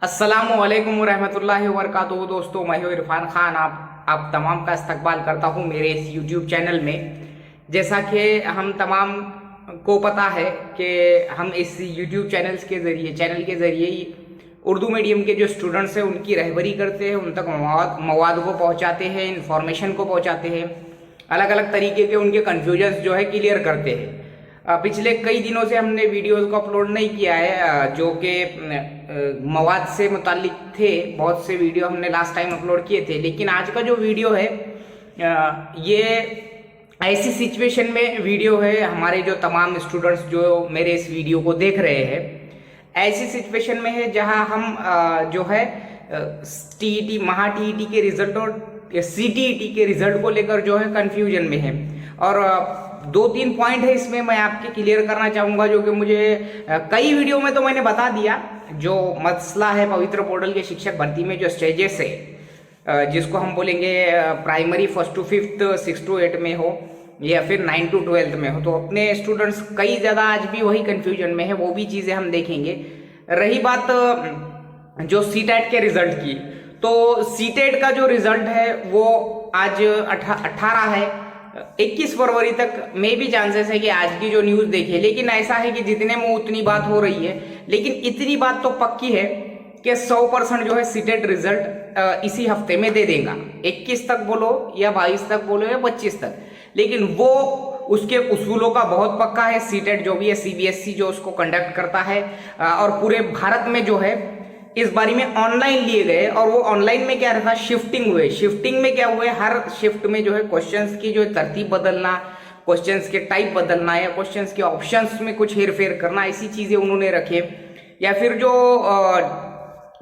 अस्सलामुअलैकुम रहमतुल्लाहि व बरकातुहू। दोस्तों, मैं हूं इरफान खान। आप तमाम का इस्तकबाल करता हूं मेरे इस यूट्यूब चैनल में। जैसा कि हम तमाम को पता है कि हम इस यूट्यूब चैनल के ज़रिए ही उर्दू मीडियम के जो स्टूडेंट्स हैं उनकी रहबरी करते हैं, उन तक मवाद को पहुंचाते हैं, इंफॉर्मेशन को पहुंचाते हैं, अलग अलग तरीके के उनके कन्फ्यूजन्स जो है क्लियर करते हैं। पिछले कई दिनों से हमने वीडियोस को अपलोड नहीं किया है जो कि मवाद से मुताल्लिक थे। बहुत से वीडियो हमने लास्ट टाइम अपलोड किए थे, लेकिन आज का जो वीडियो है ये ऐसी सिचुएशन में वीडियो है। हमारे जो तमाम स्टूडेंट्स जो मेरे इस वीडियो को देख रहे हैं ऐसी सिचुएशन में है जहां हम जो है टीईटी महा टीईटी के रिजल्ट और सीटीईटी के रिजल्ट को लेकर जो है कंफ्यूजन में है। और दो तीन पॉइंट है इसमें मैं आपके क्लियर करना चाहूँगा, जो कि मुझे कई वीडियो में तो मैंने बता दिया। जो मसला है पवित्र पोर्टल के शिक्षक भर्ती में जो स्टेजेस है, जिसको हम बोलेंगे primary 1st to 5th 6 to 8 में हो या फिर 9 to 12 में हो, तो अपने स्टूडेंट्स कई ज़्यादा आज भी वही कन्फ्यूजन में है। वो भी चीज़ें हम देखेंगे। रही बात जो सीटेट के रिजल्ट की, तो सीटेट का जो रिजल्ट है वो आज 18 है। 21 फरवरी तक में भी चांसेस है कि आज की जो न्यूज़ देखे, लेकिन ऐसा है कि जितने में उतनी बात हो रही है। लेकिन इतनी बात तो पक्की है कि 100% जो है सीटेट रिजल्ट इसी हफ्ते में दे देगा। 21 तक बोलो या 22 तक बोलो या 25 तक, लेकिन वो उसके उसूलों का बहुत पक्का है। सीटेट जो भी है सीबीएसई जो उसको कंडक्ट करता है और पूरे भारत में जो है इस बारी में ऑनलाइन लिए गए। और वो ऑनलाइन में क्या रहता, शिफ्टिंग हुए। शिफ्टिंग में क्या हुए, हर शिफ्ट में जो है क्वेश्चंस की जो तरतीब बदलना, क्वेश्चंस के टाइप बदलना या क्वेश्चंस के ऑप्शंस में कुछ हेर फेर करना, ऐसी चीजें उन्होंने रखे। या फिर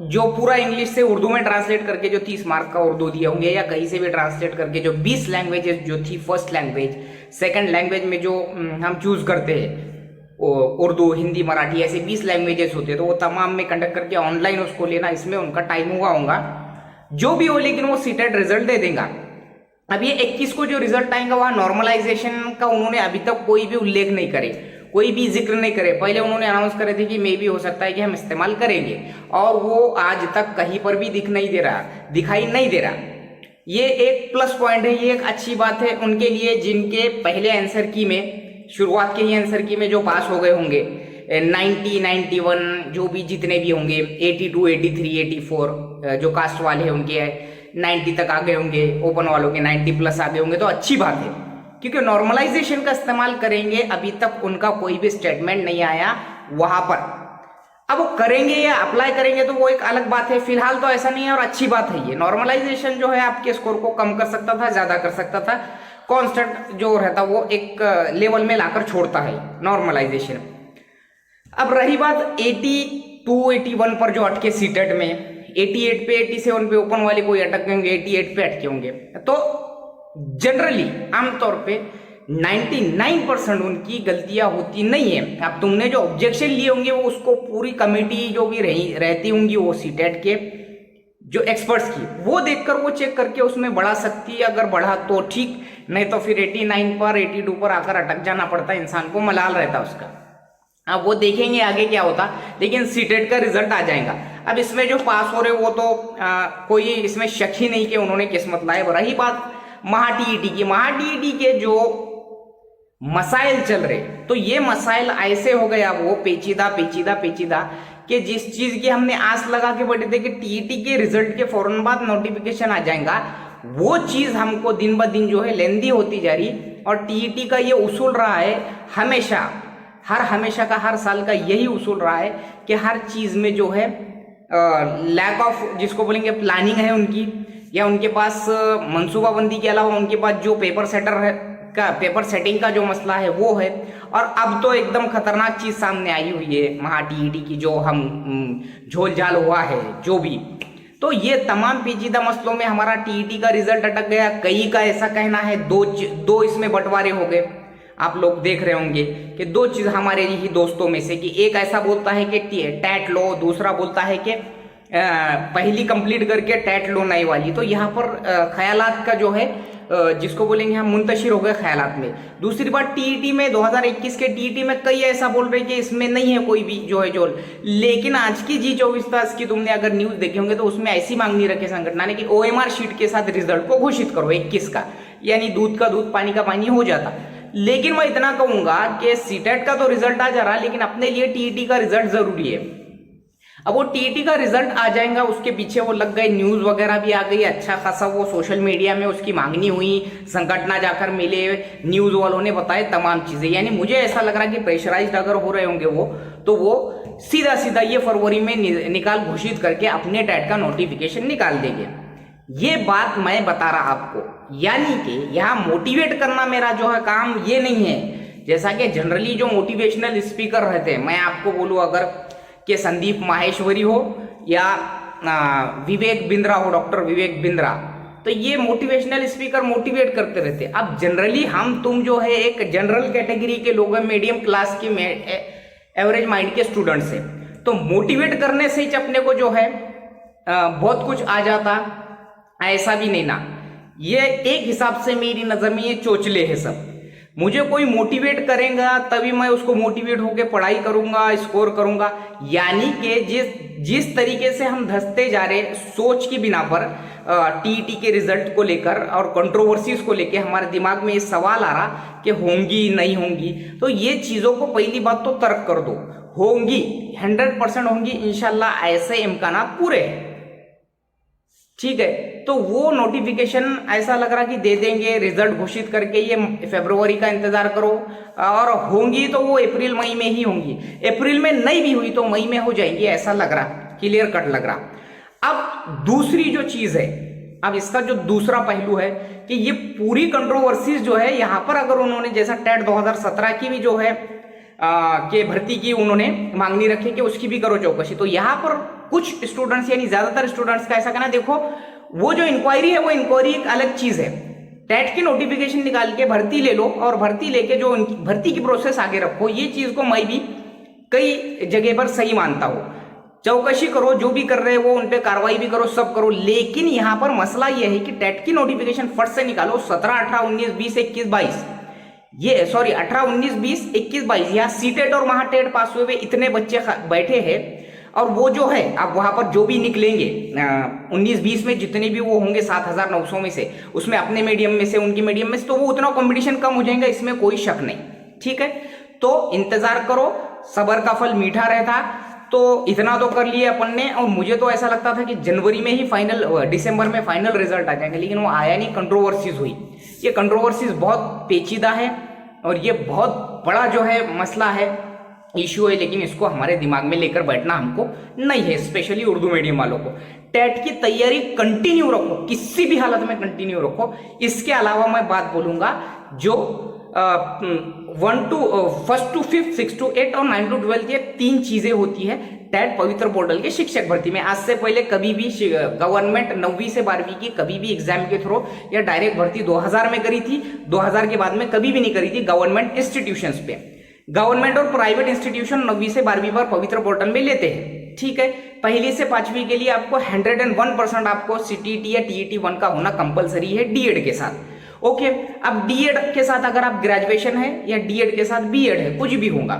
जो पूरा इंग्लिश से उर्दू में ट्रांसलेट करके जो 30 मार्क का उर्दू दिए होंगे, या कहीं से भी ट्रांसलेट करके जो 20 लैंग्वेजेस जो थी, फर्स्ट लैंग्वेज सेकंड लैंग्वेज में जो हम चूज करते हैं, उर्दू हिंदी मराठी ऐसे 20 लैंग्वेजेस होते हैं, तो वो तमाम में कंडक्ट करके ऑनलाइन उसको लेना, इसमें उनका टाइम हुआ होगा जो भी हो, लेकिन वो सीटेट रिजल्ट दे देगा। अब ये 21 को जो रिजल्ट आएगा वहाँ नॉर्मलाइजेशन का उन्होंने अभी तक कोई भी उल्लेख नहीं करे, कोई भी जिक्र नहीं करे। पहले उन्होंने अनाउंस करे थे कि मे भी हो सकता है कि हम इस्तेमाल करेंगे, और वो आज तक कहीं पर भी दिखाई नहीं दे रहा। ये एक प्लस पॉइंट है, ये एक अच्छी बात है उनके लिए जिनके पहले आंसर की में, शुरुआत के ही आंसर की में जो पास हो गए होंगे 90, 91 जो भी जितने भी होंगे, 82, 83, 84 जो कास्ट वाले हैं उनके 90 तक आ गए होंगे, ओपन वालों के 90 प्लस आ गए होंगे, तो अच्छी बात है। क्योंकि नॉर्मलाइजेशन का इस्तेमाल करेंगे, अभी तक उनका कोई भी स्टेटमेंट नहीं आया वहां पर। अब वो करेंगे या अप्लाई करेंगे तो वो एक अलग बात है। फिलहाल तो ऐसा नहीं है और अच्छी बात है। ये नॉर्मलाइजेशन जो है आपके स्कोर को कम कर सकता था, ज्यादा कर सकता था। कांस्टेंट जो रहता वो एक लेवल में लाकर छोड़ता है नॉर्मलाइजेशन। अब रही बात 82, 81 पर जो अटके सीटेट में, 88 पे 87 पे ओपन वाले कोई अटके होंगे, 88 पे अटके होंगे, तो जनरली आमतौर पे 99% उनकी गलतियां होती नहीं है। अब तुमने जो ऑब्जेक्शन लिए होंगे वो उसको पूरी कमेटी जो भी रहती होंगी वो सीटेट के जो एक्सपर्ट्स की, वो देखकर वो चेक करके उसमें बढ़ा सकती है। अगर बढ़ा तो ठीक, नहीं तो फिर 89 पर 82 पर आकर अटक जाना पड़ता है इंसान को, मलाल रहता उसका। अब वो देखेंगे आगे क्या होता, लेकिन सीटेट का रिजल्ट आ जाएगा। अब इसमें जो पास हो रहे वो तो कोई इसमें शक ही नहीं कि उन्होंने किस्मत लाई। रही बात महा टीईटी की, महा टीईटी के जो मसाइल चल रहे, तो ये मसाइल ऐसे हो गए अब वो पेचीदा कि जिस चीज की हमने आस लगा के बैठे थे कि टीईटी के रिजल्ट के फौरन बाद नोटिफिकेशन आ जाएगा, वो चीज हमको दिन ब दिन जो है लेंदी होती जा रही। और टीईटी का ये उसूल रहा है हमेशा का, हर साल का यही उसूल रहा है कि हर चीज में जो है लैक ऑफ जिसको बोलेंगे प्लानिंग है उनकी, या उनके पास मनसूबाबंदी के अलावा उनके पास जो पेपर सेटिंग का जो मसला है वो है। और अब तो एकदम खतरनाक चीज सामने आई हुई है महा टीईटी की, जो हम झोल झाल हुआ है जो भी, तो ये तमाम पेचीदा मसलों में हमारा टीईटी का रिजल्ट अटक गया। कई का ऐसा कहना है दो इसमें बंटवारे हो गए। आप लोग देख रहे होंगे कि दो चीज हमारे ही दोस्तों में से, कि एक ऐसा बोलता है कि टैट लो, दूसरा बोलता है कि पहली कंप्लीट करके टैट लो नई वाली। तो यहाँ पर ख्यालात का जो है जिसको बोलेंगे हम मुंतशिर हो गए ख्यालात में। दूसरी बात टीईटी में 2021 के टीईटी में कई ऐसा बोल रहे कि इसमें नहीं है कोई भी जो है जोल, लेकिन आज की जी24 तास की तुमने अगर न्यूज देखे होंगे तो उसमें ऐसी मांगनी रखे संगठन ने कि ओएमआर शीट के साथ रिजल्ट को घोषित करो 21 का, यानी दूध का दूध पानी का पानी हो जाता। लेकिन मैं इतना कहूंगा कि सीटेट का तो रिजल्ट आ जा रहा, लेकिन अपने लिए टीईटी का रिजल्ट जरूरी है। अब वो टीईटी का रिजल्ट आ जाएगा, उसके पीछे वो लग गए, न्यूज वगैरह भी आ गई, अच्छा खासा वो सोशल मीडिया में उसकी मांगनी हुई, संगठन जाकर मिले, न्यूज वालों ने बताए तमाम चीजें। यानी मुझे ऐसा लग रहा है कि प्रेशराइज्ड अगर हो रहे होंगे वो, तो वो सीधा सीधा ये फरवरी में निकाल घोषित करके अपने टेट का नोटिफिकेशन निकाल देंगे। ये बात मैं बता रहा आपको, यानी कि यहाँ मोटिवेट करना मेरा जो है काम ये नहीं है। जैसा कि जनरली जो मोटिवेशनल स्पीकर रहते हैं, मैं आपको बोलूँ अगर कि संदीप माहेश्वरी हो या विवेक बिंद्रा हो, डॉक्टर विवेक बिंद्रा, तो ये मोटिवेशनल स्पीकर मोटिवेट करते रहते हैं। अब जनरली हम तुम जो है एक जनरल कैटेगरी के लोग हैं, मीडियम क्लास के एवरेज माइंड के स्टूडेंट्स हैं, तो मोटिवेट करने से ही अपने को जो है बहुत कुछ आ जाता, ऐसा भी नहीं ना। ये एक हिसाब से मेरी नजर में ये चोचले है सब। मुझे कोई मोटिवेट करेगा तभी मैं उसको मोटिवेट होकर पढ़ाई करूंगा, स्कोर करूंगा। यानी कि जिस तरीके से हम धंसते जा रहे सोच की बिना पर टीईटी के रिजल्ट को लेकर और कंट्रोवर्सीज को लेकर हमारे दिमाग में ये सवाल आ रहा कि होंगी नहीं होंगी, तो ये चीजों को पहली बात तो तर्क कर दो, होंगी 100% होंगी इंशाल्लाह, ऐसे इम्कानात पूरे हैं, ठीक है। तो वो नोटिफिकेशन ऐसा लग रहा कि दे देंगे रिजल्ट घोषित करके, ये फरवरी का इंतजार करो, और होंगी तो वो अप्रैल मई में ही होंगी। अप्रैल में नहीं भी हुई तो मई में हो जाएंगी, ऐसा लग रहा, क्लियर कट लग रहा। अब दूसरी जो चीज है, अब इसका जो दूसरा पहलू है कि ये पूरी कंट्रोवर्सीज जो है यहाँ पर, अगर उन्होंने जैसा टेट 2017 की भी जो है के भर्ती की उन्होंने मांगनी रखी कि उसकी भी करो चौकसी, तो यहाँ पर कुछ स्टूडेंट्स यानी ज्यादातर स्टूडेंट्स का ऐसा कहना, देखो वो जो इंक्वायरी है वो इंक्वायरी एक अलग चीज है, टेट की नोटिफिकेशन निकाल के भर्ती ले लो और भर्ती लेके जो भर्ती की प्रोसेस आगे रखो, ये चीज को मैं भी कई जगह पर सही मानता हूं। चौकसी करो, जो भी कर रहे हो वो उन पे कार्रवाई भी करो, सब करो, लेकिन यहां पर मसला यह है कि टेट की नोटिफिकेशन फट से निकालो 17, 18, 19, 20, 21, 22, ये सॉरी 18, 19, 20, 21, 22, यहाँ सीटेट और वहां टेट पास हुए इतने बच्चे बैठे हैं, और वो जो है अब वहां पर जो भी निकलेंगे 19-20 में जितने भी वो होंगे 7,900 में से, उसमें अपने मीडियम में से उनकी मीडियम में से, तो वो उतना कंपटीशन कम हो जाएगा, इसमें कोई शक नहीं, ठीक है। तो इंतजार करो, सबर का फल मीठा रहता। तो इतना तो कर लिया अपन ने, और मुझे तो ऐसा लगता था कि जनवरी में ही फाइनल, दिसंबर में फाइनल रिजल्ट आ जाएंगे, लेकिन वो आया नहीं, कंट्रोवर्सीज हुई। ये कंट्रोवर्सीज बहुत पेचीदा है और ये बहुत बड़ा जो है मसला है, इश्यू है, लेकिन इसको हमारे दिमाग में लेकर बैठना हमको नहीं है, स्पेशली उर्दू मीडियम वालों को। टेट की तैयारी कंटिन्यू रखो, किसी भी हालत में कंटिन्यू रखो। इसके अलावा मैं बात बोलूंगा जो 1 to 5, 6 to 8 और 9 to 12 ये 3 चीजें होती है टेट पवित्र पोर्टल के शिक्षक भर्ती में। आज से पहले कभी भी गवर्नमेंट 9वीं से 12वीं की कभी भी एग्जाम के थ्रू या डायरेक्ट भर्ती 2000 में करी थी, 2000 के बाद में कभी भी नहीं करी थी गवर्नमेंट इंस्टीट्यूशंस पे। गवर्नमेंट और प्राइवेट इंस्टीट्यूशन 9वीं से 12वीं पर पवित्र पोर्टल में लेते हैं, ठीक है। पहली से 5वीं के लिए आपको 101% आपको सीटीटी या टीईटी 1 का होना कंपलसरी है डीएड के साथ, ओके। अब डीएड के साथ अगर आप ग्रेजुएशन है या डीएड के साथ बीएड है, कुछ भी होगा,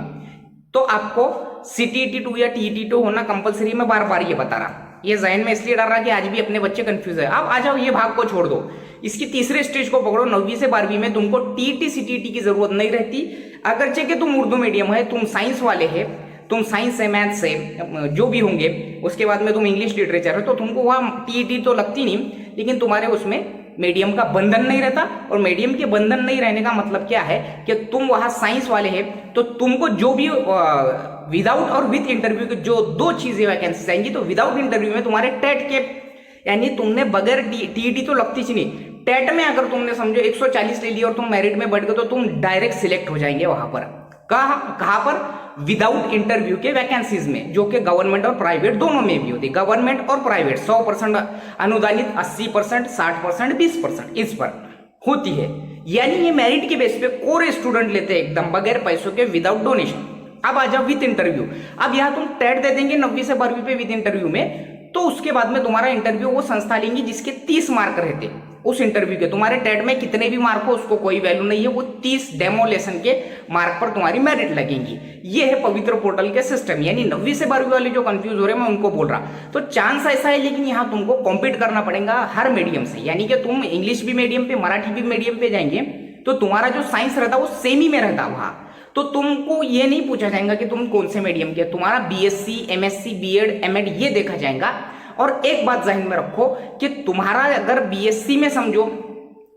तो आपको सीटीटी 2 या टीईटी 2 होना कंपलसरी। मैं बार बार ये बता रहा, ये जहन में इसलिए डाल रहा कि आज भी अपने बच्चे कंफ्यूज है। अब आ जाओ, ये भाग को छोड़ दो, इसकी तीसरे स्टेज को पकड़ो। 9वीं से 12वीं में तुमको टीटी सीटीटी की जरूरत नहीं रहती, अगरचे कि तुम उर्दू मीडियम है, तुम साइंस वाले है, तुम साइंस से मैथ से जो भी होंगे, उसके बाद में तुम इंग्लिश लिटरेचर है, तो तुमको वहां टीईटी तो लगती नहीं, लेकिन तुम्हारे उसमें मीडियम का बंधन नहीं रहता। और मीडियम के बंधन नहीं रहने का मतलब क्या है कि तुम वहां साइंस वाले हैं, तो तुमको जो भी विदाउट और विथ इंटरव्यू के जो 2 चीजें वैकेंसी आएंगी, तो विदाउट इंटरव्यू में तुम्हारे टेट के, यानी तुमने बगैर टीईटी तो लगती ही नहीं, टेट में अगर तुमने समझो 140 ले लिया और तुम मेरिट में बढ़ गए, तो तुम डायरेक्ट सिलेक्ट हो जाएंगे वहां पर। कहां पर? विदाउट इंटरव्यू के वैकेंसीज में, जो कि गवर्नमेंट और प्राइवेट दोनों में भी होती है। गवर्नमेंट और प्राइवेट 100% अनुदानित, 80%, 60%, 20% इस पर होती है। यानी ये मेरिट के बेस पे कोर स्टूडेंट लेते हैं एकदम बगैर पैसों के, विदाउट डोनेशन। अब आ जाओ विद इंटरव्यू। अब यहाँ तुम टेट दे देंगे 9वीं से 12वीं पे विद इंटरव्यू में, तो उसके बाद में तुम्हारा इंटरव्यू वो संस्था लेंगी जिसके 30 मार्क रहते, उस इंटरव्यू के। तुम्हारे टेट में कितने भी मार्क हो उसको कोई वैल्यू नहीं है, वो 30 डेमो लेसन के मार्क पर तुम्हारी मेरिट लगेंगी। ये है पवित्र पोर्टल के सिस्टम। यानी 9वीं से 12वीं वाले जो कंफ्यूज हो रहे हैं मैं उनको बोल रहा। तो चांस ऐसा है, लेकिन यहाँ तुमको कॉम्पीट करना पड़ेगा हर मीडियम से। यानी कि तुम इंग्लिश भी मीडियम पे, मराठी भी मीडियम पे जाएंगे तो तुम्हारा जो साइंस रहता है वो सेम ही में रहता वहां। तो तुमको ये नहीं पूछा जाएगा कि तुम कौन से मीडियम के, तुम्हारा बीएससी, एमएससी, बीएड, एमएड ये देखा जाएगा। और एक बात ज़हन में रखो कि तुम्हारा अगर बीएससी में समझो,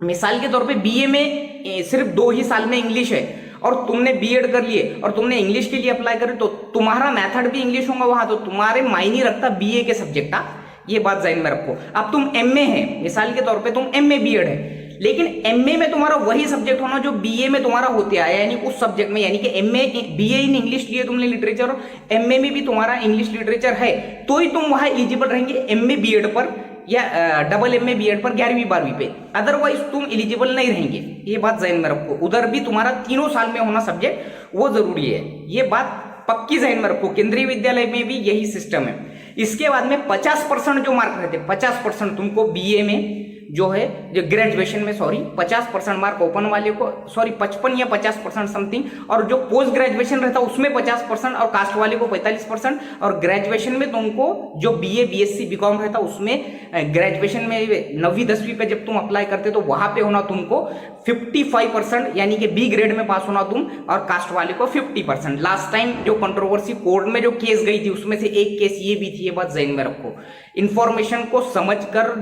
मिसाल के तौर पे बीए में सिर्फ 2 ही साल में इंग्लिश है और तुमने बीएड कर लिए और तुमने इंग्लिश के लिए अप्लाई करे, तो तुम्हारा मेथड भी इंग्लिश होगा वहां, तो तुम्हारे मायने रखता बीए के सब्जेक्ट का। ये बात ज़हन में रखो। अब तुम एमए है, मिसाल के तौर पे तुम एमए बीएड है, लेकिन एमए में तुम्हारा वही सब्जेक्ट होना जो बीए में तुम्हारा होते आया, यानी उस सब्जेक्ट में। यानी कि एमए बीए इन इंग्लिश लिए तुमने लिटरेचर, और एमए में भी तुम्हारा इंग्लिश लिटरेचर है, तो ही तुम वहां एलिजिबल रहेंगे एमए बीएड पर या डबल एमए बीएड पर 11वीं 12वीं पे। अदरवाइज तुम एलिजिबल नहीं रहेंगे। ये बात ज़हन में रखो। उधर भी तुम्हारा 3 साल में होना सब्जेक्ट वो जरूरी है। ये बात पक्की ज़हन में रखो। केंद्रीय विद्यालय में भी यही सिस्टम है। इसके बाद में 50% जो मार्क रहते, 50% तुमको बीए में जो है, जो ग्रेजुएशन में 50% मार्क ओपन वाले को, 55 या 50% समथिंग, और जो पोस्ट ग्रेजुएशन रहता है उसमें 50% और कास्ट वाले को 45%। और ग्रेजुएशन में तुमको जो बीए, बीएससी, बीकॉम रहता है उसमें ग्रेजुएशन में 9वीं 10वीं पे जब तुम अप्लाई करते तो वहां पे होना तुमको 55%, यानी कि बी ग्रेड में पास होना तुम, और कास्ट वाले को 50%। लास्ट टाइम जो कंट्रोवर्सी कोर्ट में जो केस गई थी उसमें से एक केस ये भी थी। ये बात ज़हन में रखो। इंफॉर्मेशन को समझकर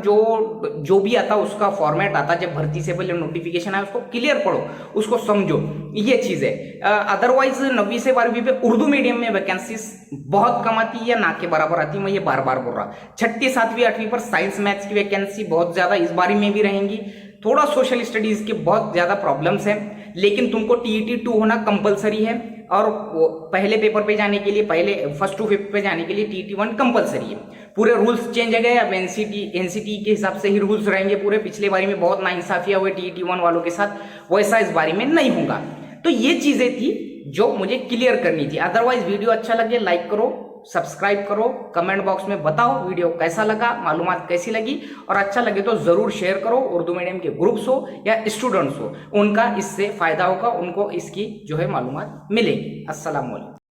जो भी आता उसका फॉर्मेट आता, जब भर्ती से पहले नोटिफिकेशन आया उसको क्लियर पढ़ो, उसको समझो, ये चीज है। अदरवाइज 9वीं से 12वीं पे उर्दू मीडियम में वैकेंसीज बहुत कम आती है या ना के बराबर आती है। मैं ये बार बार बोल रहा। 6ठी 7वीं 8वीं पर साइंस मैथ्स की वैकेंसी बहुत ज्यादा इस बारी में भी रहेंगी। थोड़ा सोशल स्टडीज के बहुत ज्यादा प्रॉब्लम्स हैं, लेकिन तुमको टीईटी 2 होना कंपलसरी है। और पहले पेपर पे जाने के लिए, पहले 1st to 5th पे जाने के लिए टीईटी 1 कंपलसरी है। पूरे रूल्स चेंज हो गए। अब एनसीटी के हिसाब से ही रूल्स रहेंगे पूरे। पिछले बारी में बहुत नाइंसाफियां हुए टीईटी 1 वालों के साथ, वैसा इस बारी में नहीं होगा। तो ये चीजें थी जो मुझे क्लियर करनी थी। अदरवाइज वीडियो अच्छा लगे लाइक करो, सब्सक्राइब करो, कमेंट बॉक्स में बताओ वीडियो कैसा लगा, मालूमात कैसी लगी, और अच्छा लगे तो जरूर शेयर करो। उर्दू मीडियम के ग्रुप्स हो या स्टूडेंट्स हो, उनका इससे फायदा होगा, उनको इसकी जो है मालूमात मिलेगी। अस्सलाम वालेकुम।